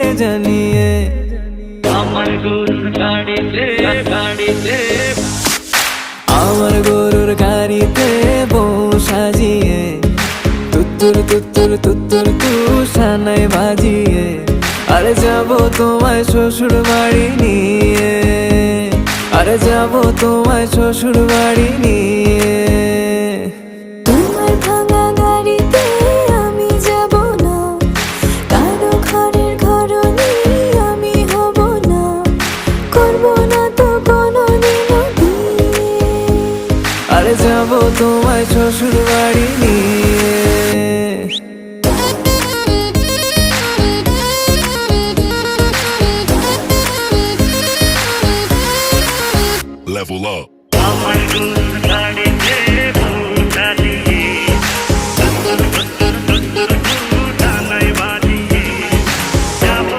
জানিয়ে আমার গরুর গাড়িতে আমার গরুর গাড়িতে বউ সাজিয়ে তুত্তুর তুত্তুর তুত্তুর তুষানায় বাজিয়ে আরে যাব তোমায় শ্বশুর বাড়ি নিয়ে, আরে যাব তোমায় শ্বশুর বাড়ি নিয়ে। তোমার ভাঙা গাড়িতে আমি যাব না, কারো ঘরের ঘরনি আমি হব না, করব না তো কোনোদিনও বিয়ে। আরে যাব তোমায় শ্বশুর বাড়ি নিয়ে। Level up. আমার গরুর